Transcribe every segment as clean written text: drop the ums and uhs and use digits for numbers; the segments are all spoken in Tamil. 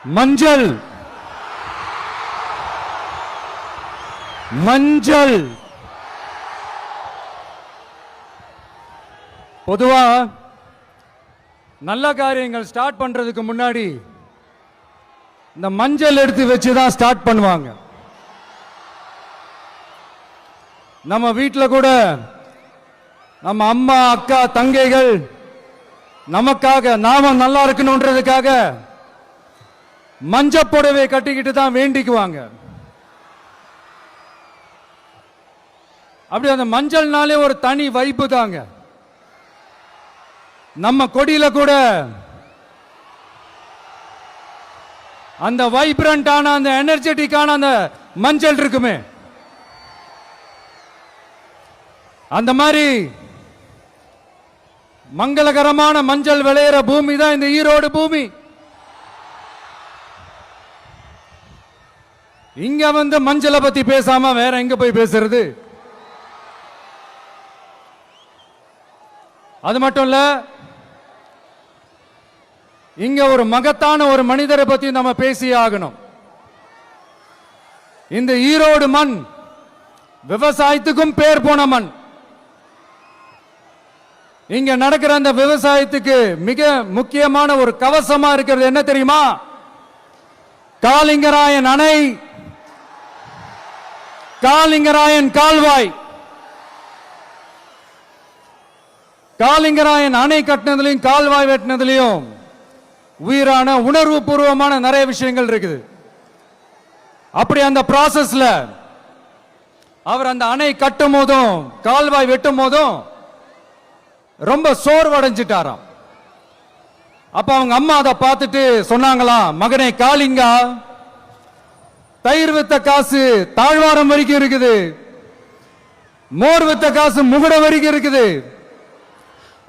மஞ்சள் மஞ்சள் பொதுவா நல்ல காரியங்கள் ஸ்டார்ட் பண்றதுக்கு முன்னாடி இந்த மஞ்சள் எடுத்து வச்சுதான் ஸ்டார்ட் பண்ணுவாங்க. நம்ம வீட்டில் கூட நம்ம அம்மா அக்கா தங்கைகள் நமக்காக நாம நல்லா இருக்கணும்ன்றதுக்காக மஞ்சள் புடவை கட்டிக்கிட்டு தான் வேண்டிக்குவாங்க. அப்படி அந்த மஞ்சள்னாலே ஒரு தனி வைப்பு தாங்க. நம்ம கொடியில கூட அந்த வைப்ரண்டான அந்த எனர்ஜெட்டிக்கான அந்த மஞ்சள் இருக்குமே, அந்த மாதிரி மங்களகரமான மஞ்சள் விளையிற பூமி தான் இந்த ஈரோடு பூமி. இங்க வந்து மஞ்சளை பத்தி பேசாம வேற எங்க போய் பேசுறது? அது மட்டும் இல்ல, இங்க ஒரு மகத்தான ஒரு மனிதரை பத்தி நம்ம பேசியே ஆகணும். இந்த ஈரோடு மண் விவசாயத்துக்கும் பேர் போன மண். இங்க நடக்கிற அந்த விவசாயத்துக்கு மிக முக்கியமான ஒரு கவசமா இருக்கிறது என்ன தெரியுமா? காலிங்கராயன் அணை, காலிங்கராயன் கால்வாய். காலிங்கராயன் அணை கட்டினதுலையும் கால்வாய் வெட்டினதுலையும் உயிரான உணர்வு பூர்வமான நிறைய விஷயங்கள் இருக்குது. அப்படி அந்த ப்ராசஸ்ல அவர் அந்த அணை கட்டும் போதும் கால்வாய் வெட்டும் போதும் ரொம்ப சோர்வடைஞ்சிட்டாராம். அப்ப அவங்க அம்மா அதை பார்த்துட்டு சொன்னாங்களாம், மகனே காளிங்கா, தயிர் வித்த காசு தாழ்வாரம் வரைக்கும் இருக்குது, மோர் வித்த காசு முகுட வரைக்கும் இருக்குது,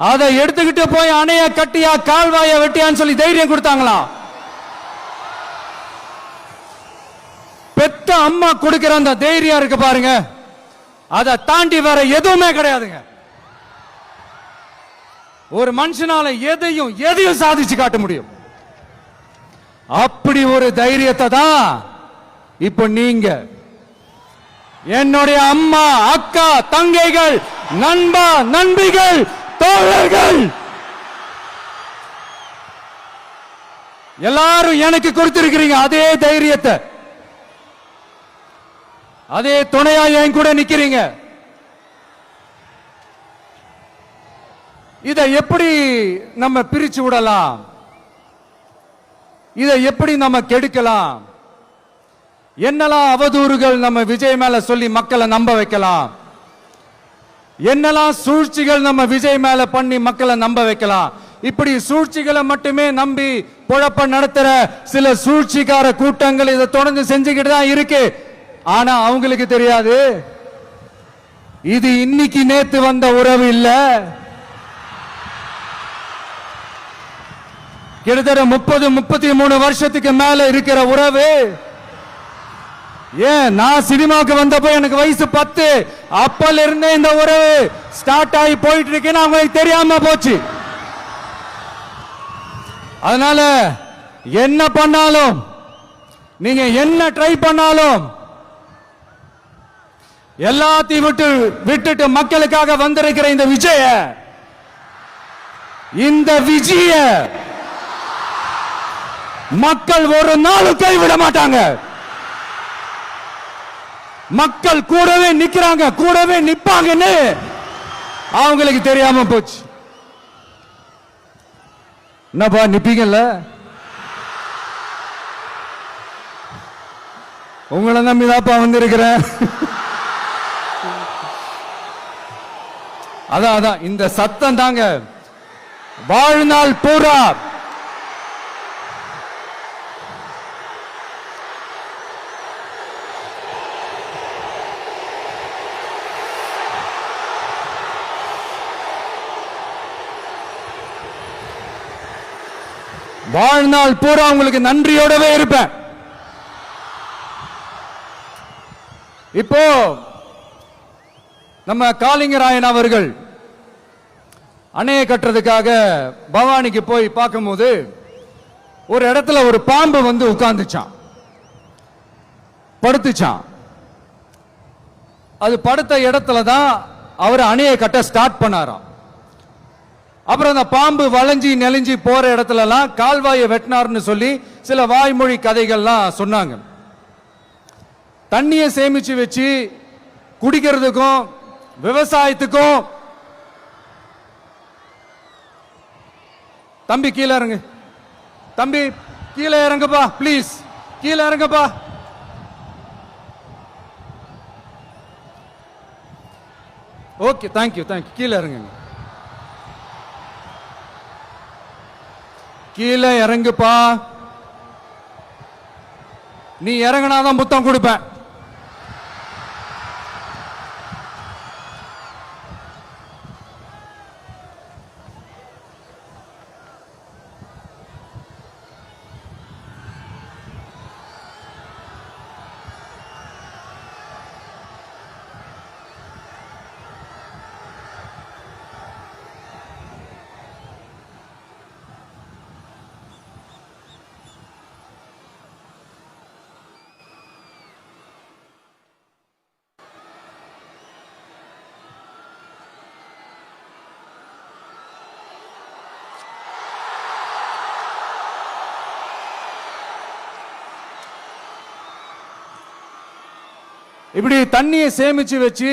அதை எடுத்துக்கிட்டு போய் அணைய கட்டியா கால்வாய வெட்டியான்னு சொல்லி தைரியம் கொடுத்தாங்களாம். பெத்த அம்மா கொடுக்கிற அந்த தைரியம் இருக்கு பாருங்க, அதை தாண்டி வேற எதுவுமே கிடையாதுங்க. ஒரு மனுஷனால எதையும் சாதிச்சு காட்ட முடியும். அப்படி ஒரு தைரியத்தை தான் இப்ப நீங்க என்னுடைய அம்மா அக்கா தங்கைகள் நண்பா நண்பிகள் தோழர்கள் எல்லாரும் எனக்கு கொடுத்திருக்கிறீங்க. அதே தைரியத்தை, அதே துணையா என் கூட நிக்கிறீங்க. இதை எப்படி நம்ம பிரிச்சு விடலாம்? இதை எப்படி நம்ம கெடுக்கலாம்? என்னெல்லாம் அவதூறுகள் நம்ம விஜய் மேல சொல்லி மக்களை நம்ப வைக்கலாம்? என்னெல்லாம் சூழ்ச்சிகள் நம்ம விஜய் மேல பண்ணி மக்களை நம்ப வைக்கலாம்? இப்படி சூழ்ச்சிகளை மட்டுமே நம்பி பொழப்ப நடத்துற சில சூழ்ச்சிக்கார கூட்டங்கள் இதை தொடர்ந்து செஞ்சுக்கிட்டு தான் இருக்கு. ஆனா அவங்களுக்கு தெரியாது, இது இன்னைக்கு நேத்து வந்த உறவு இல்ல. கிட்டத்தட்ட 30-33 வருஷத்துக்கு மேல இருக்கிற உறவு. ஏன் நான் சினிமாவுக்கு வந்தப்போ எனக்கு வயசு 10, அப்பல இருந்தே இந்த உறவு ஸ்டார்ட் ஆகி போயிட்டு இருக்கேன்னு அவங்களுக்கு தெரியாம போச்சு. அதனால என்ன பண்ணாலும், நீங்க என்ன ட்ரை பண்ணாலும், எல்லாத்தையும் விட்டுட்டு மக்களுக்காக வந்திருக்கிற இந்த விஜய மக்கள் ஒரு நாளும் கைவிட மாட்டாங்க. மக்கள் கூடவே நிக்கிறாங்க, கூடவே நிப்பாங்கன்னு அவங்களுக்கு தெரியாம போச்சு. என்னப்பா நிப்பீங்கல்ல? உங்களை நம்பிதாப்பா வந்திருக்கிறேன். அதான் இந்த சத்தம் தாங்க வாழ்நாள் பூரா வாழ்நாள் பூரா உங்களுக்கு நன்றியோடவே இருப்பேன். இப்போ நம்ம காளிங்கராயன் அவர்கள் அணையை கட்டுறதுக்காக பவானிக்கு போய் பார்க்கும்போது ஒரு இடத்துல ஒரு பாம்பு வந்து உட்கார்ந்துச்சான், படுத்துச்சான். அது படுத்த இடத்துல தான் அவர் அணையை கட்ட ஸ்டார்ட் பண்ணாராம். அப்புறம் அந்த பாம்பு வளைஞ்சி நெளிஞ்சி போற இடத்துல எல்லாம் கால்வாயை வெட்டினார்னு சொல்லி சில வாய்மொழி கதைகள்லாம் சொன்னாங்க. தண்ணியை சேமிச்சு வச்சு குடிக்கிறதுக்கும் விவசாயத்துக்கும். தம்பி கீழே இறங்கு, தம்பி கீழே இறங்குப்பா, பிளீஸ் கீழே இறங்குப்பா. Okay, thank you thank you. கீழே இறங்குங்க, கீழே இறங்குப்பா. நீ இறங்கினாதான் முத்தம் கொடுப்பேன். இப்படி தண்ணியை சேமிச்சு வச்சு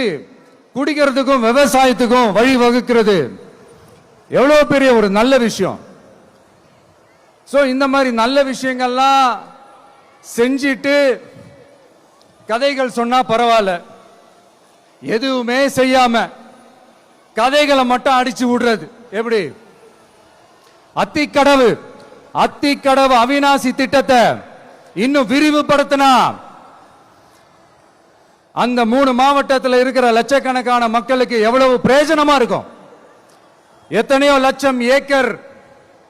குடிக்கிறதுக்கும் விவசாயத்துக்கும் வழி வகுக்கிறது எவ்வளவு பெரிய ஒரு நல்ல விஷயம். சோ இந்த மாதிரி நல்ல விஷயங்கள்லாம் செஞ்சிட்டு கதைகள் சொன்னா பரவாயில்ல, எதுவுமே செய்யாம கதைகளை மட்டும் அடிச்சு விடுறது எப்படி? அத்திக்கடவு அவிநாசி திட்டத்தை இன்னும் விரிவுபடுத்தினா அந்த 3 மாவட்டத்தில் இருக்கிற லட்சக்கணக்கான மக்களுக்கு எவ்வளவு பிரயோஜனமா இருக்கும். எத்தனையோ லட்சம் ஏக்கர்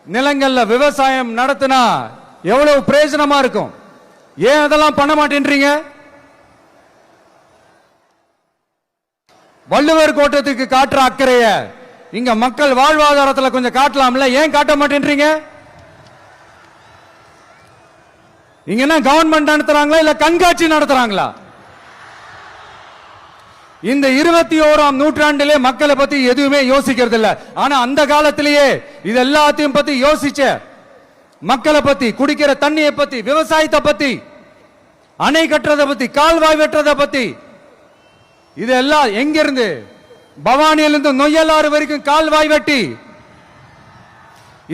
நிலங்கள்ல விவசாயம் நடத்தினா எவ்வளவு பிரயோஜனமா இருக்கும். ஏன் அதெல்லாம் பண்ண மாட்டேன்றீங்க? வள்ளுவர் கோட்டத்துக்கு காட்டுற அக்கறைய இங்க மக்கள் வாழ்வாதாரத்தில் கொஞ்சம் காட்டலாம்ல, ஏன் காட்ட மாட்டேன்றீங்க? இங்க என்ன கவர்மெண்ட் நடத்துறாங்களா இல்ல கண்காட்சி நடத்துறாங்களா? இந்த 21ஆம் நூற்றாண்டிலே மக்களை பத்தி எதுவுமே யோசிக்கிறது இல்ல. ஆனா அந்த காலத்திலேயே இது எல்லாத்தையும் பத்தி யோசிச்ச, மக்களை பத்தி, குடிக்கிற தண்ணியை பத்தி, விவசாயத்தை பத்தி, அணை கட்டுறதை பத்தி, கால்வாய் வெட்டுறதை பத்தி, இதெல்லாம் எங்க இருந்து? பவானியிலிருந்து நொய்யலாறு வரைக்கும் கால்வாய் வெட்டி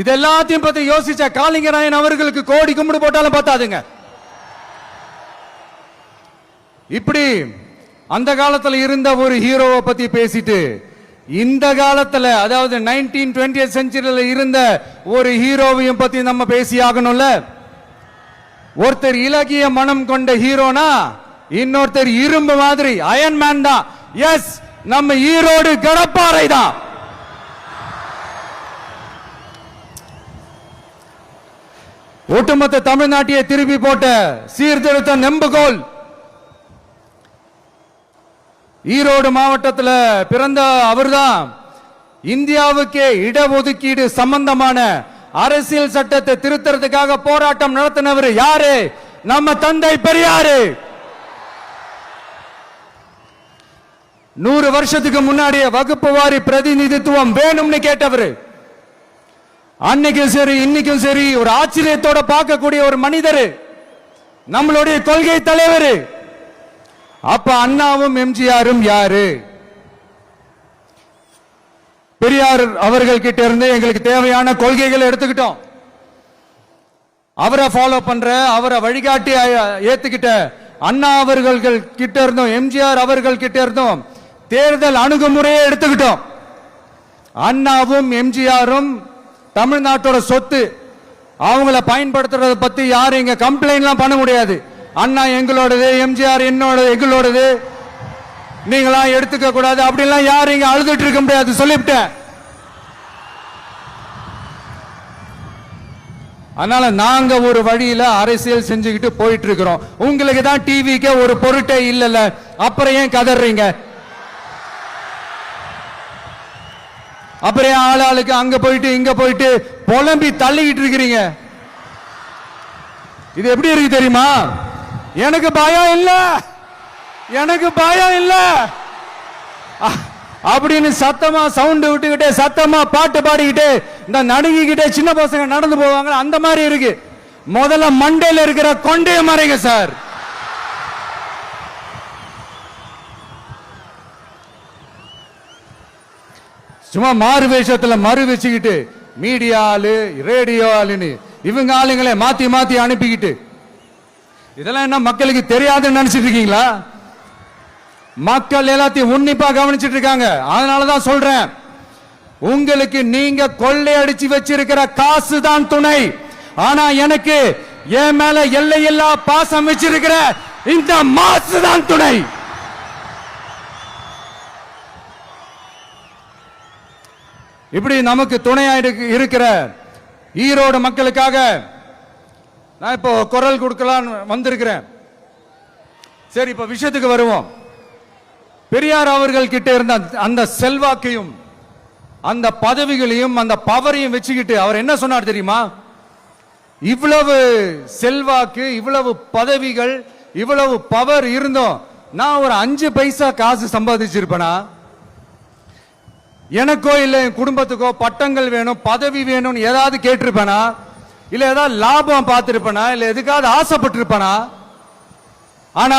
இது எல்லாத்தையும் பத்தி யோசிச்ச காளிங்கராயன் அவர்களுக்கு கோடி கும்பிடு போட்டாலும் பார்த்தாதுங்க. இப்படி அந்த காலத்துல இருந்த ஒரு ஹீரோவை பத்தி பேசிட்டு இந்த காலத்துல, அதாவது 1920th செஞ்சுரியில இருந்த ஒரு ஹீரோவையும் பத்தி நம்ம பேசி ஆகணும்ல. ஒருத்தர் இலகிய மனம் கொண்ட ஹீரோனா இன்னொருத்தர் இரும்பு மாதிரி அயன் மேன் தான். எஸ், நம்ம ஈரோடு கடப்பாறை தான். ஒட்டுமொத்த தமிழ்நாட்டையே திருப்பி போட்ட சீர்திருத்த நெம்புகோல். ஈரோடு மாவட்டத்தில் பிறந்த அவர்தான் இந்தியாவுக்கே இடஒதுக்கீடு சம்பந்தமான அரசியல் சட்டத்தை திருத்தறதுக்காக போராட்டம் நடத்தினவர் யாரு? நம்ம தந்தை பெரியாரு. 100 வருஷத்துக்கு முன்னாடியே வகுப்பு வாரி பிரதிநிதித்துவம் வேணும்னு கேட்டவர். அன்னைக்கும் சரி இன்னைக்கும் சரி ஒரு ஆச்சரியத்தோட பார்க்கக்கூடிய ஒரு மனிதர், நம்மளுடைய கொள்கை தலைவர். அப்ப அண்ணாவும் எம்ஜிஆரும் யாரு? பெரியார் அவர்கள் கிட்ட இருந்து எங்களுக்கு தேவையான கொள்கைகளை எடுத்துக்கிட்டோம். அவரை ஃபாலோ பண்ற, அவரை வழிகாட்டி ஏத்துக்கிட்ட அண்ணா அவர்கள் கிட்ட இருந்தோம், எம்ஜிஆர் அவர்கள் கிட்ட இருந்தோம் தேர்தல் அணுகுமுறையை எடுத்துக்கிட்டோம். அண்ணாவும் எம்ஜிஆரும் தமிழ்நாட்டோட சொத்து. அவங்கள பயன்படுத்துறத பத்தி யாரும் இங்க கம்ப்ளைண்ட்லாம் பண்ண முடியாது. அண்ணா எங்களோடது, எம்ஜிஆர் எங்களோடது, நீங்களா எடுத்துக்க கூடாது அப்படிலாம் யாரும் இங்க அழுதுட்டு இருக்க முடியாது, சொல்லிவிட்டேன். அதனால நாங்க ஒரு வழியில அரசியல் செஞ்சுக்கிட்டு போயிட்டு இருக்கிறோம். உங்களுக்கு தான் டிவிக்கு ஒரு பொருட்டே இல்லல, அப்புறம் ஏன் கதறீங்க? அப்புறம் ஆளாளுக்கு அங்க போயிட்டு இங்க போயிட்டு புலம்பி தள்ளிக்கிட்டு இருக்கிறீங்க. இது எப்படி இருக்கு தெரியுமா? எனக்கு பயம் இல்ல, எனக்கு பயம் இல்ல அப்படின்னு சத்தமா சவுண்ட் விட்டுக்கிட்டே சத்தமா பாட்டு பாடிக்கிட்டே இந்த நடுங்கிக்கிட்டே சின்ன பசங்க நடந்து போவாங்க. அந்த மாதிரி இருக்கு. முதல்ல மண்டையில இருக்கிற கொண்டைய மறைங்க சார். சும்மா மாறு வேஷத்துல மறு வச்சுக்கிட்டு மீடியா ஆளு ரேடியோ ஆளுன்னு இவங்க ஆளுங்களே மாத்தி மாத்தி அனுப்பிக்கிட்டு இதெல்லாம் என்ன மக்களுக்கு தெரியாதுன்னு நினைச்சிட்டு இருக்கீங்களா? மக்கள் எல்லாத்தையும் உன்னிப்பா கவனிச்சிட்டு இருக்காங்க. அதனாலதான் சொல்றேன், உங்களுக்கு நீங்க கொள்ளையடிச்சு வச்சிருக்கிற காசு தான் துணை. ஆனா எனக்கு என் மேல எல்லையில்லா பாசம் வச்சிருக்கிற இந்த மாசு தான் துணை. இப்படி நமக்கு துணையா இருக்கிற ஈரோடு மக்களுக்காக நான் இப்போ குரல் கொடுக்கலாம் வந்திருக்கிறேன். சரி, இப்ப விஷயத்துக்கு வருவோம். பெரியார் அவர்கள் கிட்ட இருந்த அந்த செல்வாக்கையும் அந்த பதவிகளையும் அந்த பவரையும் வச்சுக்கிட்டு அவர் என்ன சொன்னார் தெரியுமா? இவ்வளவு செல்வாக்கு, இவ்வளவு பதவிகள், இவ்வளவு பவர் இருந்தோம் நான் ஒரு 5 பைசா காசு சம்பாதிச்சிருப்பேனா? எனக்கோ இல்ல என் குடும்பத்துக்கோ பட்டங்கள் வேணும், பதவி வேணும்னு ஏதாவது கேட்டிருப்பேனா? இல்ல ஏதாவது லாபம் பார்த்திருப்பேனா? இல்ல எதுக்காவது ஆசைப்பட்டிருப்பேனா? ஆனா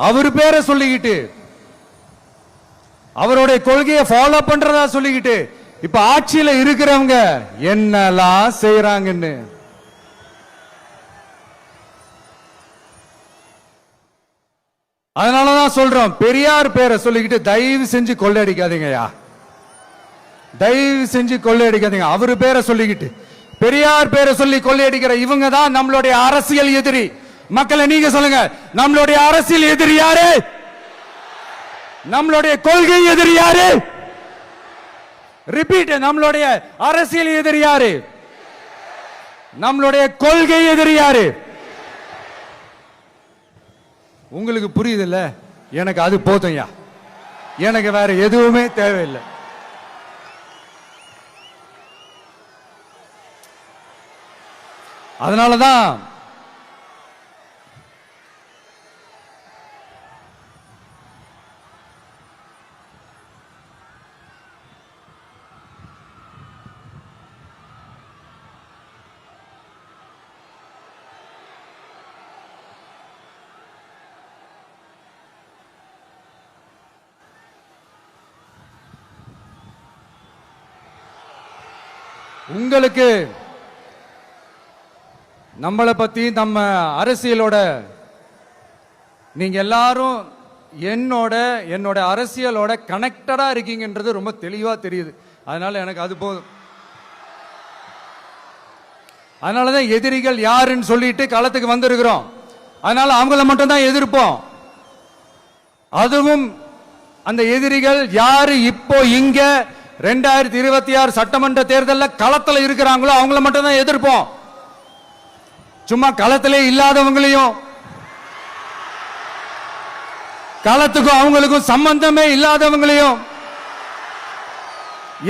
அவர் பேரை சொல்லிக்கிட்டு அவருடைய கொள்கையை ஃபாலோ பண்றதா சொல்லிக்கிட்டு இப்ப ஆட்சியில இருக்கிறவங்க என்னெல்லாம் செய்யறாங்கன்னு அதனாலதான் சொல்றோம், பெரியார் பேரை சொல்லிக்கிட்டு தயவு செஞ்சு கொள்ளையடிக்காதீங்கயா, தயவு செஞ்சு கொள்ளையடிக்காதீங்க. அவரு பேரை சொல்லிக்கிட்டு பெரியார் பேரை சொல்லி கொள்ளையடிக்கிற இவங்க தான் நம்மளுடைய அரசியல் எதிரி. மக்களை நீங்க சொல்லுங்க, நம்மளுடைய அரசியல் எதிரி யாரு? நம்மளுடைய கொள்கை எதிரி யாரு? ரிப்பீட், நம்மளுடைய அரசியல் எதிரி யாரு? நம்மளுடைய கொள்கை எதிரி யாரு? உங்களுக்கு புரியுது இல்ல? எனக்கு அது போதும்யா, எனக்கு வேற எதுவுமே தேவையில்லை. அதனாலதான் உங்களுக்கு நம்மளை பத்தி நம்ம அரசியலோட நீங்க எல்லாரும் என்னோட அரசியலோட கனெக்டடா இருக்கீங்கன்றது ரொம்ப தெளிவா தெரியுது. அதனால எனக்கு அது போதும். அதனாலதான் எதிரிகள் யாருன்னு சொல்லிட்டு களத்துக்கு வந்திருக்கிறோம். அதனால அவங்கள மட்டும் தான் எதிர்ப்போம். அதுவும் அந்த எதிரிகள் யாரு இப்போ இங்க 2026 சட்டமன்ற தேர்தலில் களத்தில் இருக்கிறாங்களோ அவங்கள மட்டும் தான் எதிர்ப்போம். சும்மா களத்திலே இல்லாதவங்களையும், களத்துக்கும் அவங்களுக்கும் சம்பந்தமே இல்லாதவங்களையும்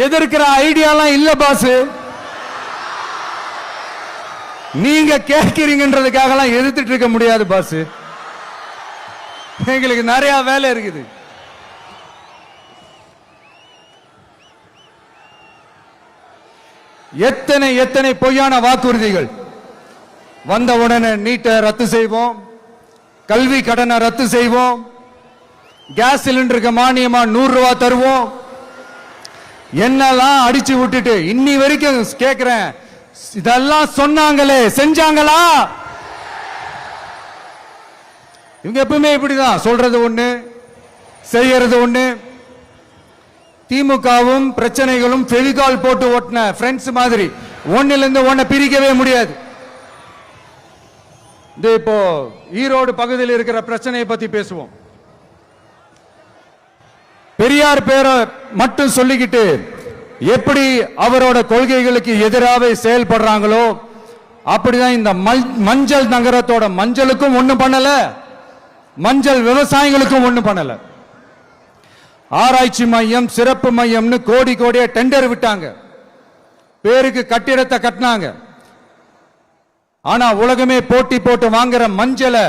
எதிர்க்கிற ஐடியாலாம் இல்ல பாஸ். நீங்க கேட்கிறீங்கன்றதுக்காக எல்லாம் எதிர்த்துட்டு இருக்க முடியாது பாஸ். எங்களுக்கு நிறைய வேலை இருக்குது. எத்தனை எத்தனை பொய்யான வாக்குறுதிகள். வந்த உடனே நீட்டை ரத்து செய்வோம், கல்வி கடனை ரத்து செய்வோம், கேஸ் சிலிண்டருக்கு மானியமா 100 ரூபாய் தருவோம், என்னெல்லாம் அடிச்சு விட்டுட்டு இன்னி வரைக்கும் கேட்கிறேன், இதெல்லாம் சொன்னாங்களே செஞ்சாங்களா? இவங்க எப்பவுமே இப்படிதான், சொல்றது ஒண்ணு செய்யறது ஒண்ணு. திமுகவும் பிரச்சனைகளும் ஃபெவிகால் போட்டு ஓட்டின ஃப்ரெண்ட்ஸ் மாதிரி ஒன்னில இருந்து ஒன்ன பிரிக்கவே முடியாது. இப்போ ஈரோடு பகுதியில் இருக்கிற பிரச்சனையை பத்தி பேசுவோம். பெரியார் பேரை மட்டும் சொல்லிக்கிட்டு எப்படி அவரோட கொள்கைகளுக்கு எதிராக செயல்படுறாங்களோ அப்படிதான் இந்த மஞ்சள் நகரத்தோட மஞ்சளுக்கும் ஒண்ணும் பண்ணல, மஞ்சள் விவசாயிகளுக்கும் ஒண்ணும் பண்ணல. ஆராய்ச்சி மையம், சிறப்பு மையம்னு கோடி கோடியா டெண்டர் விட்டாங்க, பேருக்கு கட்டிடத்தை கட்டினாங்க. ஆனா உலகமே போட்டி போட்டு வாங்குற மஞ்சளை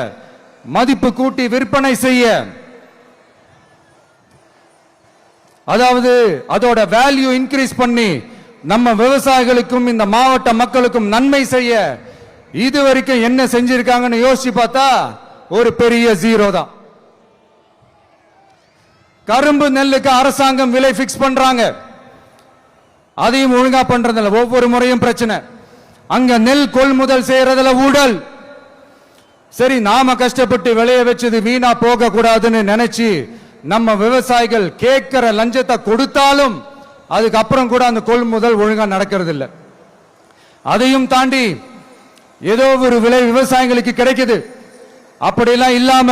மதிப்பு கூட்டி விற்பனை செய்ய, அதாவது அதோட வேல்யூ இன்க்ரீஸ் பண்ணி நம்ம விவசாயிகளுக்கும் இந்த மாவட்ட மக்களுக்கும் நன்மை செய்ய இதுவரைக்கும் என்ன செஞ்சிருக்காங்கன்னு யோசிச்சு பார்த்தா ஒரு பெரிய ஜீரோ தான். கரும்பு நெல்லுக்கு அரசாங்கம் விலை பிக்ஸ் பண்றாங்க, அதையும் ஒழுங்கா பண்றதில்ல. ஒவ்வொரு முறையும் பிரச்சனை. அங்க நெல் கொள்முதல் செய்யறதுல ஊழல். சரி, நாம கஷ்டப்பட்டு விளைய வச்சது வீணா போக கூடாதுன்னு நினைச்சு நம்ம விவசாயிகள் கேட்கிற லஞ்சத்தை கொடுத்தாலும் அதுக்கப்புறம் கூட அந்த கொள்முதல் ஒழுங்கா நடக்கிறது இல்லை. அதையும் தாண்டி ஏதோ ஒரு விலை விவசாயிகளுக்கு கிடைக்குது. அப்படிலாம் இல்லாம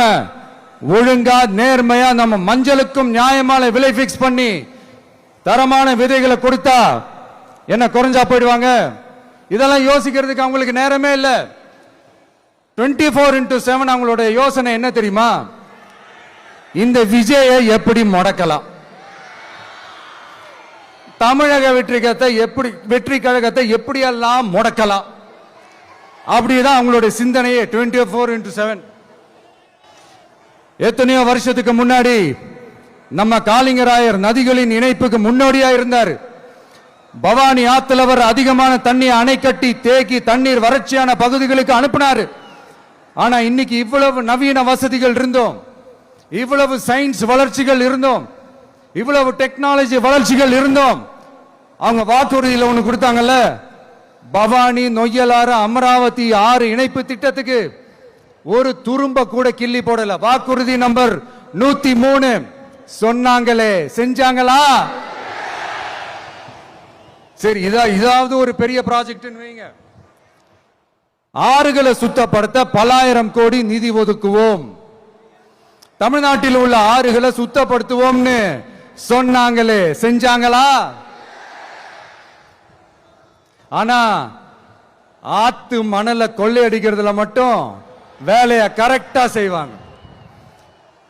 ஒழுங்கா நேர்மையா நம்ம மஞ்சளுக்கும் நியாயமான விலை பிக்ஸ் பண்ணி தரமான விதைகளை கொடுத்தா என்ன குறைஞ்சா போயிடுவாங்க? இதெல்லாம் யோசிக்கிறதுக்கு அவங்களுக்கு நேரமே இல்லை. 24x7 அவங்களோட யோசனை என்ன தெரியுமா? இந்த விஜயை எப்படி முடக்கலாம், தமிழக வெற்றி கழகத்தை எப்படியெல்லாம் முடக்கலாம், அப்படிதான் அவங்களுடைய சிந்தனையே 24x7. எத்தனையோ வருஷத்துக்கு முன்னாடி நம்ம காளிங்கராயர் நதிகளின் இணைப்புக்கு முன்னோடியா இருந்தார். பவானி ஆத்துல வர அதிகமான தண்ணீர் அணை கட்டி தேக்கி தண்ணீர் வறட்சியான பகுதிகளுக்கு அனுப்பினாரு. ஆனா இன்னைக்கு இவ்வளவு நவீன வசதிகள் இருந்தோம், இவ்வளவு சயின்ஸ் வளர்ச்சிகள் இருந்தோம், இவ்வளவு டெக்னாலஜி வளர்ச்சிகள் இருந்தோம், அவங்க வாக்குறுதியில் ஒண்ணு கொடுத்தாங்கல்ல, பவானி நொய்யலாறு அமராவதி 6 இணைப்பு திட்டத்துக்கு ஒரு துரும்ப கூட கிள்ளி போடல. வாக்குறுதி நம்பர் 103 சொன்னாங்களே, செஞ்சாங்களா? சரி, இதாவது ஒரு பெரிய ப்ராஜெக்ட் வைங்க. ஆறுகளை சுத்தப்படுத்த பல்லாயிரம் கோடி நிதி ஒதுக்குவோம், தமிழ்நாட்டில் உள்ள ஆறுகளை சுத்தப்படுத்துவோம்னு சொன்னாங்களே, செஞ்சாங்களா? ஆனா ஆத்து மணலை கொள்ளையடிக்கிறதுல மட்டும் வேலையை கரெக்டா செய்வாங்க.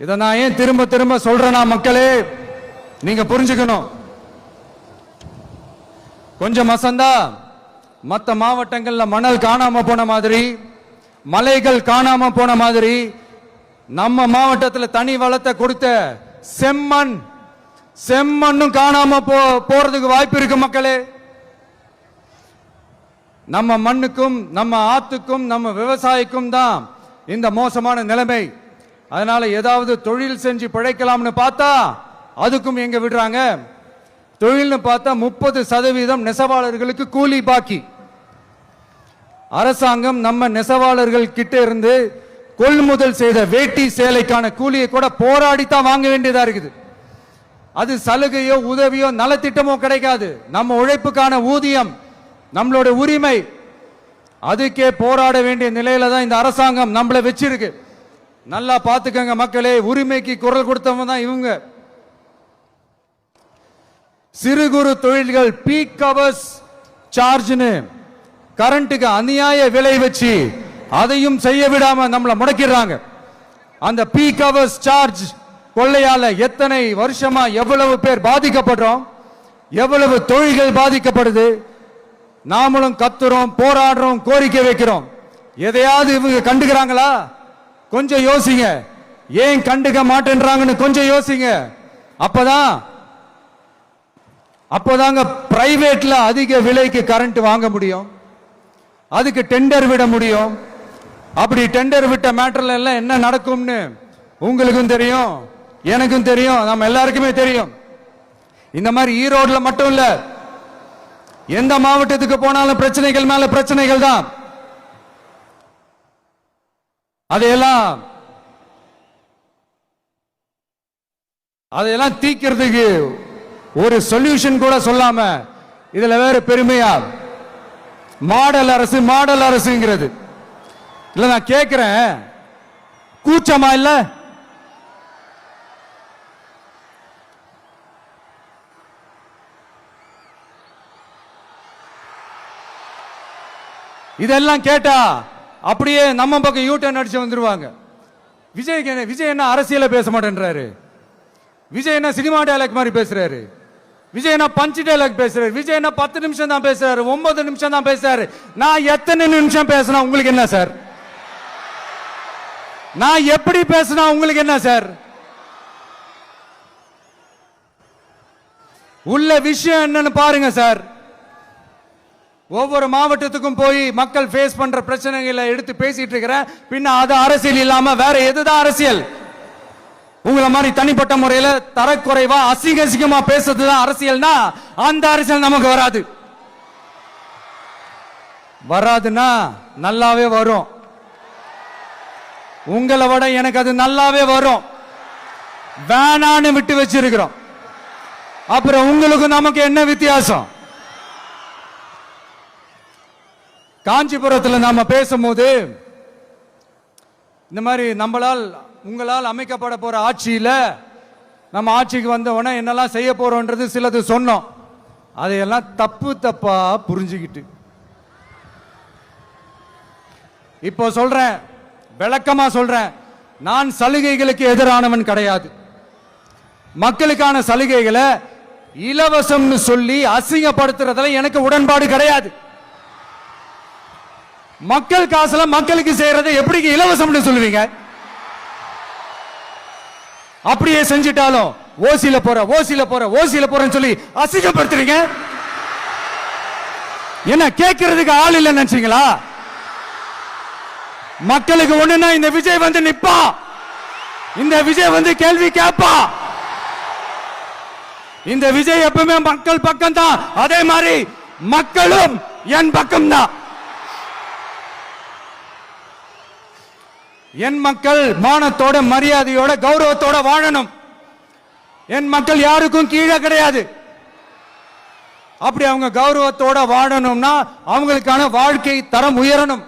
இதை நான் ஏன் திரும்ப திரும்ப சொல்றேன்னா, மக்களே நீங்க புரிஞ்சுக்கணும். கொஞ்சம் மசந்தா மற்ற மாவட்டங்கள்ல மணல் காணாம போன மாதிரி, மலைகள் காணாம போன மாதிரி, நம்ம மாவட்டத்தில் தனி வளத்தை கொடுத்த செம்மண்ணும் காணாம போறதுக்கு வாய்ப்பு இருக்கு மக்களே. நம்ம மண்ணுக்கும் நம்ம ஆத்துக்கும் நம்ம விவசாயிக்கும் தான் இந்த மோசமான நிலைமை. அதனால ஏதாவது தொழில் செஞ்சு பிழைக்கலாம்னு பார்த்தா அதுக்கும் எங்க விடுறாங்க? தொழில்னு பார்த்தா 30% நெசவாளர்களுக்கு கூலி பாக்கி. அரசாங்கம் நம்ம நெசவாளர்கள் கிட்ட இருந்து கொள்முதல் செய்த வேட்டி சேலைக்கான கூலியை கூட போராடித்தான் வாங்க வேண்டியதா இருக்குது. அது சலுகையோ உதவியோ நலத்திட்டமோ கிடைக்காது. நம்ம உழைப்புக்கான ஊதியம், நம்மளோட உரிமை, அதுக்கே போராட வேண்டிய நிலையில தான் இந்த அரசாங்கம் நம்மளை வச்சிருக்கு. நல்லா பார்த்துக்கங்க மக்களே, உரிமைக்கு குரல் கொடுத்தவங்க தான் இவங்க. சிறு குறு தொழில்கள் பீக் ஹவர்ஸ் சார்ஜ்னு கரண்ட்டுக்கு அநியாய விலை வச்சு அதையும் செய்ய விடாம நம்மளை முடக்கிறாங்க. அந்த பீக் ஹவர்ஸ் சார்ஜ் கொள்ளையால எத்தனை வருஷமா எவ்வளவு பேர் பாதிக்கப்படுறோம், எவ்வளவு தொழில்கள் பாதிக்கப்படுது. நாமளும் கத்துறோம், போராடுறோம், கோரிக்கை வைக்கிறோம். எதையாவது இவங்க கண்டுக்கிறாங்களா? கொஞ்சம் யோசிங்க. ஏன் கண்டுக்க மாட்டேன்றாங்கன்னு கொஞ்சம் யோசிங்க. அப்போதாங்க பிரைவேட்ல அதிக விலைக்கு கரண்ட் வாங்க முடியும், அதுக்கு டெண்டர் விட முடியும். அப்படி டெண்டர் விட்ட மேட்டர்ல எல்லாம் என்ன நடக்கும்னு உங்களுக்கும் தெரியும், எனக்கும் தெரியும், நம்ம எல்லாருக்குமே தெரியும். இந்த மாதிரி ஈரோடுல மட்டும் இல்ல, எந்த மாவட்டத்துக்கு போனாலும் பிரச்சனைகள் மேல பிரச்சனைகள் தான். அதையெல்லாம் தீக்கிறதுக்கு ஒரு சொல்யூஷன் கூட சொல்லாம இதுல வேற பெருமையா மாடல் அரசுங்கிறது இல்ல. நான் கேட்கிறேன், கூச்சமா இல்ல? இதெல்லாம் கேட்டா அப்படியே நம்ம பக்கம் யூட்டர்ன் அடிச்சு வந்துருவாங்க. விஜய் என்ன அரசியல பேச மாட்டேன்றாரு, விஜய் என்ன சினிமா டயலாக் மாதிரி பேசுறாரு. விஜய் நான் பஞ்ச் டைலாக் பேசுறாரு, விஜய் நான் 10 நிமிஷம் தான் பேசுறாரு, 9 நிமிஷம் தான் பேசுறாரு. நான் எத்தனை நிமிஷம் பேசினா உங்களுக்கு என்ன சார்? நான் எப்படி பேசினா உங்களுக்கு என்ன சார்? உள்ள விஷயம் என்னன்னு பாருங்க சார். ஒவ்வொரு மாவட்டத்துக்கும் போய் மக்கள் ஃபேஸ் பண்ற பிரச்சனைகளை எடுத்து பேசிட்டு இருக்கிறேன். பின்ன அது அரசியல் இல்லாம வேற எதுதான் அரசியல்? உங்களை மாதிரி தனிப்பட்ட முறையில தரக்குறைவா அசிங்கமா பேசுறதுதான் அரசியல்னா அந்த அரசியல் நமக்கு வராது. வராதுன்னா நல்லாவே வரும். உங்களை விட எனக்கு அது நல்லாவே வரும். வேணான்னு விட்டு வச்சிருக்கிறோம். அப்புறம் உங்களுக்கு நமக்கு என்ன வித்தியாசம்? காஞ்சிபுரத்தில் நாம பேசும்போது இந்த மாதிரி உங்களால் அமைக்கப்பட போற ஆட்சியில நம்ம ஆட்சிக்கு வந்த உடனே என்னெல்லாம் செய்ய போறோம்ன்றது சிலது சொன்னோம். அதையெல்லாம் தப்பா புரிஞ்சுக்கிட்டு இப்போ சொல்றேன், விளக்கமா சொல்றேன். நான் சலுகைகளுக்கு எதிரானவன் கிடையாது. மக்களுக்கான சலுகைகளை இலவசம்னு சொல்லி அசிங்கப்படுத்துறதுல எனக்கு உடன்பாடு கிடையாது. மக்கள் காசுல மக்களுக்கு செய்யறதை எப்படி இலவசம்னு சொல்லுவீங்க? அப்படியே செஞ்சிட்டாலும் ஓசில போறேன்னு சொல்லி அசிங்கப்படுத்துறீங்க. என்ன கேட்கறதுக்கு ஆள் இல்ல நினைச்சீங்களா? மக்களுக்கு ஒண்ணுன்னா இந்த விஜய் வந்து நிப்பா, இந்த விஜய் வந்து கேள்வி கேட்பா. இந்த விஜய் எப்பவுமே மக்கள் பக்கம் தான். அதே மாதிரி மக்களும் என் பக்கம் தான். என் மக்கள் மானத்தோட மரியாதையோட கௌரவத்தோட வாழணும். என் மக்கள் யாருக்கும் கீழே கிடையாது. அப்படி அவங்க கௌரவத்தோட வாழணும்னா அவங்களுக்கான வாழ்க்கை தரம் உயரணும்.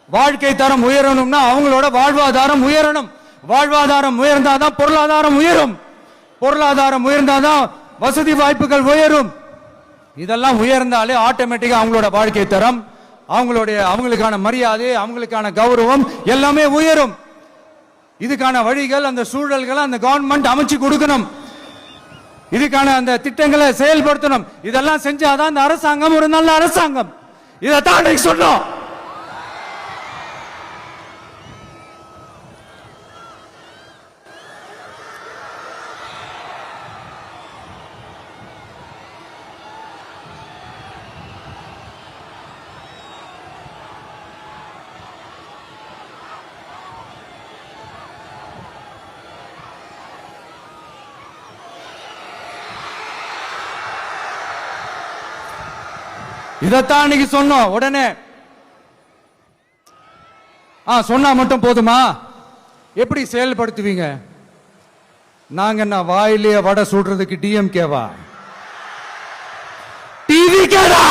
வாழ்க்கை தரம் உயரணும்னா அவங்களோட வாழ்வாதாரம் உயரணும். வாழ்வாதாரம் உயர்ந்தாதான் பொருளாதாரம் உயரும். பொருளாதாரம் உயர்ந்தாதான் வசதி வாய்ப்புகள் உயரும். இதெல்லாம் உயர்ந்தாலே ஆட்டோமேட்டிக்கா அவங்களோட வாழ்க்கை தரம், அவங்களுக்கான மரியாதை, அவங்களுக்கான கௌரவம் எல்லாமே உயரும். இதுக்கான வழிகள், அந்த சூழல்களை அந்த கவர்மெண்ட் அமைச்சு கொடுக்கணும். இதுக்கான அந்த திட்டங்களை செயல்படுத்தணும். இதெல்லாம் செஞ்சாதான் அந்த அரசாங்கம் ஒரு நல்ல அரசாங்கம். இதைத்தான் சொன்னோம். இதைத்தான் இன்னைக்கு சொன்னோம். உடனே சொன்னா மட்டும் போதுமா? எப்படி செயல்படுத்துவீங்க? நாங்க என்ன வாயிலே வடை சுடுறதுக்கு டிஎம்கேவா? டிவிகேடா?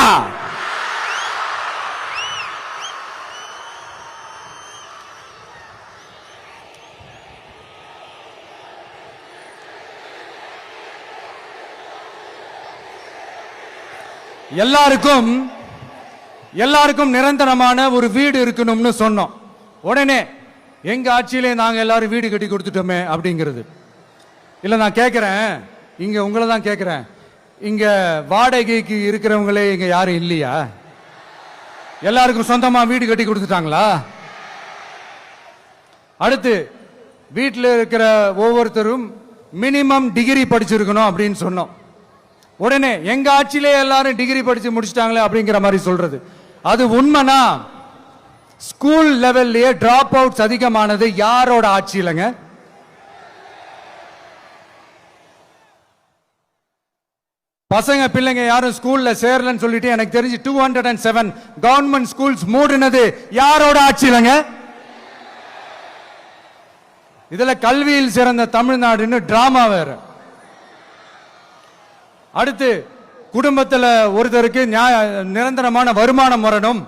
எல்லாருக்கும் நிரந்தரமான ஒரு வீடு இருக்கணும்னு சொன்னோம். உடனே எங்க ஆட்சியிலே நாங்க எல்லாரும் வீடு கட்டி கொடுத்துட்டோமே அப்படிங்கிறது இல்ல. நான் கேட்கிறேன், இங்க உங்களை தான் கேட்கிறேன், இங்க வாடகைக்கு இருக்கிறவங்களே இங்க யாரும் இல்லையா? எல்லாருக்கும் சொந்தமா வீடு கட்டி கொடுத்துட்டாங்களா? அடுத்து வீட்டில் இருக்கிற ஒவ்வொருத்தரும் மினிமம் டிகிரி படிச்சிருக்கணும் அப்படின்னு சொன்னோம். உடனே எங்க ஆட்சியிலே எல்லாரும் டிகிரி படிச்சு முடிச்சிட்டாங்களே அப்படிங்கிற மாதிரி சொல்றது அது உண்மைனா? ஸ்கூல் லெவல்லையே டிராப் அவுட்ஸ் அதிகமானது யாரோட ஆட்சியிலங்க? பசங்க பிள்ளைங்க யாரும் ஸ்கூல்ல சேரலன்னு சொல்லிட்டு எனக்கு தெரிஞ்சு 207 கவர்மெண்ட் ஸ்கூல்ஸ் மூடினது யாரோட ஆட்சியிலங்க? இதுல கல்வியில் சிறந்த தமிழ்நாடுன்னு டிராமா வேற. அடுத்து குடும்பத்தில் ஒருத்தருக்கு நிரந்தரமான வருமானம் வரணும்,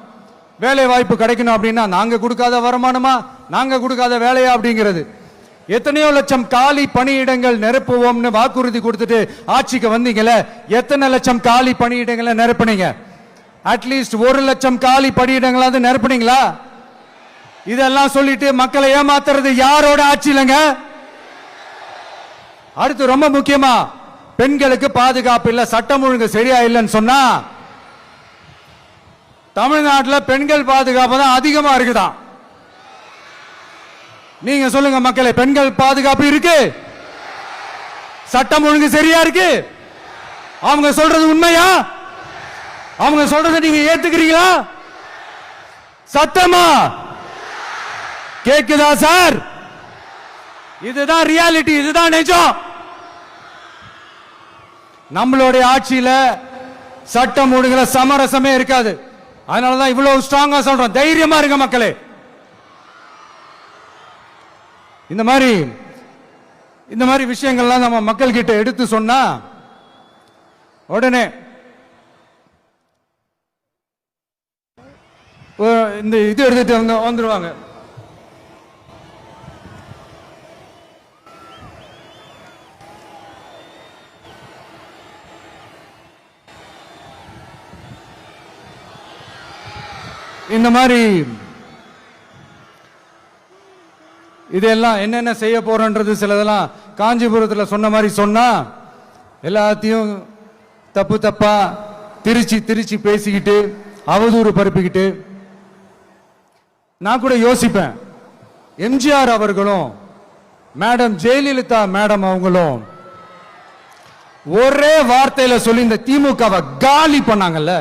வேலை வாய்ப்பு கிடைக்கணும் அப்படின்னா நாங்க கொடுக்காத வருமானமா, நாங்க கொடுக்காத வேலையா அப்படிங்கிறது. எத்தனையோ லட்சம் காலி பணியிடங்கள் நிரப்புவோம்னு வாக்குறுதி கொடுத்துட்டு ஆட்சிக்கு வந்தீங்களே, எத்தனை லட்சம் காலி பணியிடங்களை நிரப்புனீங்க? அட்லீஸ்ட் 1 லட்சம் காலி பணியிடங்களாவது நிரப்புனீங்களா? இதெல்லாம் சொல்லிட்டு மக்களை ஏமாத்துறது யாரோட ஆட்சியிலங்க? அடுத்து ரொம்ப முக்கியமா பெண்களுக்கு பாதுகாப்பு இல்ல, சட்டம் ஒழுங்கு சரியா இல்லைன்னு சொன்னா தமிழ்நாட்டில் பெண்கள் பாதுகாப்பு தான் அதிகமா இருக்குதான். நீங்க சொல்லுங்க மக்களே, பெண்கள் பாதுகாப்பு இருக்கு, சட்டம் ஒழுங்கு சரியா இருக்கு? அவங்க சொல்றது உண்மையா? அவங்க சொல்றதை நீங்க ஏத்துக்கிறீங்களா? சத்தமா கேக்குதா சார்? இதுதான் ரியாலிட்டி, இதுதான் நிஜம். நம்மளுடைய ஆட்சியில சட்டம் ஒழுங்குல சமரசமே இருக்காது. அதனாலதான் இவ்வளவு ஸ்ட்ராங்கா சொல்றோம், தைரியமா இருங்க மக்களே. இந்த மாதிரி விஷயங்கள்லாம் நம்ம மக்கள் கிட்ட எடுத்து சொன்னா உடனே இந்த இது எடுத்துட்டு வந்துருவாங்க. இந்த மாதிரி இதெல்லாம் என்னென்ன செய்ய போறோன்றது சிலதெல்லாம் காஞ்சிபுரத்தில் சொன்ன மாதிரி சொன்னா எல்லாத்தையும் தப்பு தப்பா திருச்சி பேசிக்கிட்டு அவதூறு பரப்பிக்கிட்டு. நான் கூட யோசிப்பேன், எம்ஜிஆர் அவர்களும் மேடம் ஜெயலலிதா மேடம் அவங்களும் ஒரே வார்த்தையில சொல்லி இந்த திமுகவை காலி பண்ணாங்கல்ல.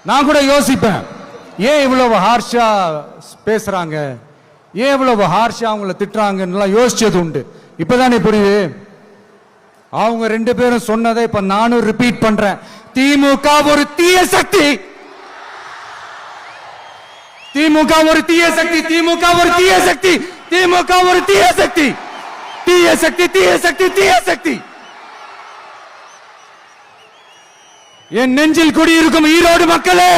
நான் கூட யோசிப்பேன், ஏன் இவ்வளவு ஹார்ஷா பேசுறாங்க, ஏன் இவ்வளவு ஹார்ஷா அவங்கள திட்டுறாங்கன்னு யோசிச்சது உண்டு. இப்பதானே புரியுது. அவங்க ரெண்டு பேரும் சொன்னதை இப்ப நானும் ரிப்பீட் பண்றேன். திமுக ஒரு தீய சக்தி, திமுக ஒரு தீய சக்தி, திமுக ஒரு தீய சக்தி, திமுக ஒரு தீய சக்தி, தீய சக்தி, தீய சக்தி, தீய சக்தி. என் நெஞ்சில் குடியிருக்கும் ஈரோடு மக்களே,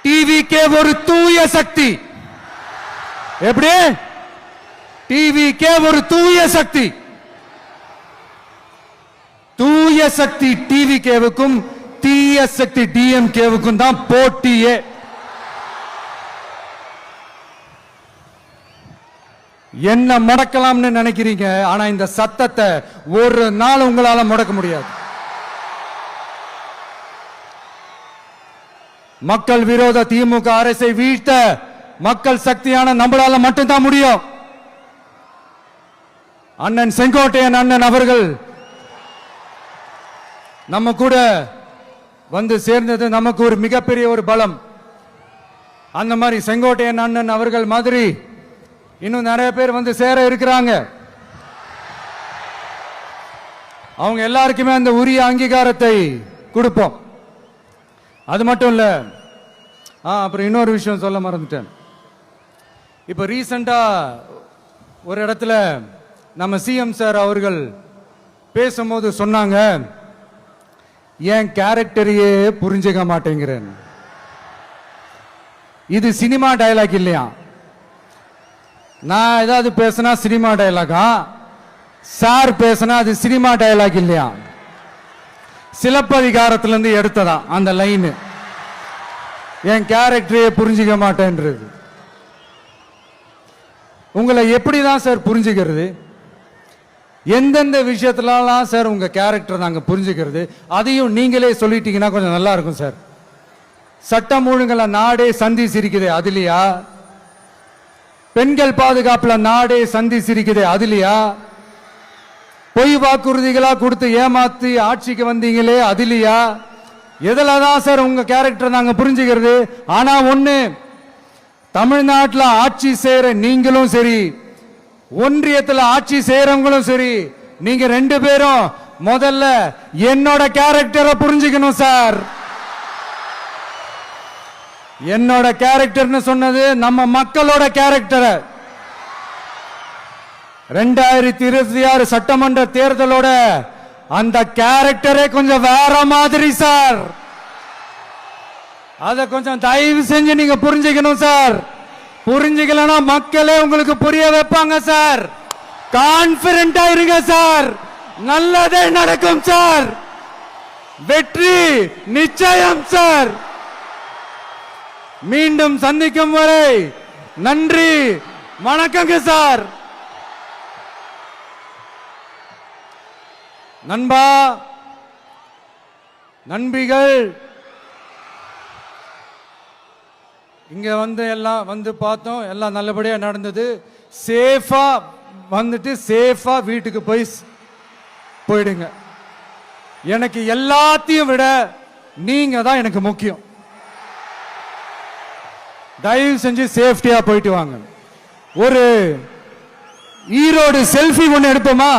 டிவிகே ஒரு தூய சக்தி. எப்படி? டிவிகே ஒரு தூய சக்தி. தூய சக்தி டிவிகேவுக்கும் தீய சக்தி டிஎம்கேவுக்கும் தான் போட்டியே. என்ன முடக்கலாம்னு நினைக்கிறீங்க, ஆனா இந்த சத்தத்தை ஒரு நாள் உங்களால முடக்க முடியாது. மக்கள் விரோத திமுக அரசை வீழ்த்த மக்கள் சக்தியான நம்மளால மட்டும்தான் முடியும். அண்ணன் செங்கோட்டையன் அண்ணன் அவர்கள் நம்ம கூட வந்து சேர்ந்தது நமக்கு ஒரு மிகப்பெரிய ஒரு பலம். அந்த மாதிரி செங்கோட்டையன் அண்ணன் அவர்கள் மாதிரி இன்னும் நிறைய பேர் வந்து சேர இருக்கிறாங்க. அவங்க எல்லாருக்குமே அந்த உரிய அங்கீகாரத்தை கொடுப்போம். அது மட்டும் இல்ல, அப்புறம் இன்னொரு விஷயம் சொல்ல மறந்துட்டேன். இப்ப ரீசெண்டா ஒரு இடத்துல நம்ம சிஎம் சார் அவர்கள் பேசும்போது சொன்னாங்க, என் கேரக்டரையே புரிஞ்சுக்க மாட்டேங்கிறேன். இது சினிமா டயலாக் இல்லையா? நான் ஏதாவது பேசினா சினிமா டயலாகா? சார் பேசினா அது சினிமா டயலாக் இல்லையா? சிலப்பதிகாரத்திலிருந்து எடுத்ததா அந்த லைன். என் கேரக்டரையே புரிஞ்சுக்க மாட்டேன்றது. உங்களை எப்படிதான் சார் புரிஞ்சுக்கிறது? எந்தெந்த விஷயத்துலலாம் சார் உங்க கேரக்டர் நாங்க புரிஞ்சுக்கிறது? அதையும் நீங்களே சொல்லிட்டீங்கன்னா கொஞ்சம் நல்லா இருக்கும் சார். சட்டம் ஒழுங்குல நாடே சந்தி சிரிக்குது, அதுலயா? பெண்கள் பாதுகாப்புல நாடே சந்தி சிரிக்குது, அதுலயா? பொய் வாக்குறுதிகளா கொடுத்து ஏமாத்தி ஆட்சிக்கு வந்தீங்களே, அதுலயா? எதுலதான் சார் உங்க கேரக்டர் நாங்க புரிஞ்சுக்கிறது? ஆனா ஒண்ணு, தமிழ்நாட்டில் ஆட்சி செய்யற நீங்களும் சரி, ஒன்றியத்தில் ஆட்சி செய்யறவங்களும் சரி, நீங்க ரெண்டு பேரும் முதல்ல என்னோட கேரக்டரை புரிஞ்சுக்கணும் சார். என்னோட கேரக்டர்னு சொன்னது நம்ம மக்களோட கேரக்டரை. 2026 சட்டமன்ற தேர்தலோட அந்த கேரக்டரே கொஞ்சம் வேற மாதிரி சார். அத கொஞ்சம் தயவு செஞ்சு நீங்க புரிஞ்சுக்கணும் சார். புரிஞ்சுக்கலனா மக்களே உங்களுக்கு புரிய வைப்பாங்க சார். கான்பிடென்டா இருங்க சார், நல்லதே நடக்கும் சார். வெற்றி நிச்சயம் சார். மீண்டும் சந்திக்கும் வரை நன்றி, வணக்கங்க சார். நண்பா, நண்பிகள், இங்க வந்து எல்லாம் வந்து பார்த்தோம், எல்லாம் நல்லபடியா நடந்தது. சேஃபா வந்துட்டு சேஃபா வீட்டுக்கு போயிடுங்க. எனக்கு எல்லாத்தையும் விட நீங்க தான் எனக்கு முக்கியம். தயவு செஞ்சு சேஃப்டியா போயிட்டு வாங்க. ஒரு ஈரோடு செல்ஃபி ஒன்று எடுப்போமா?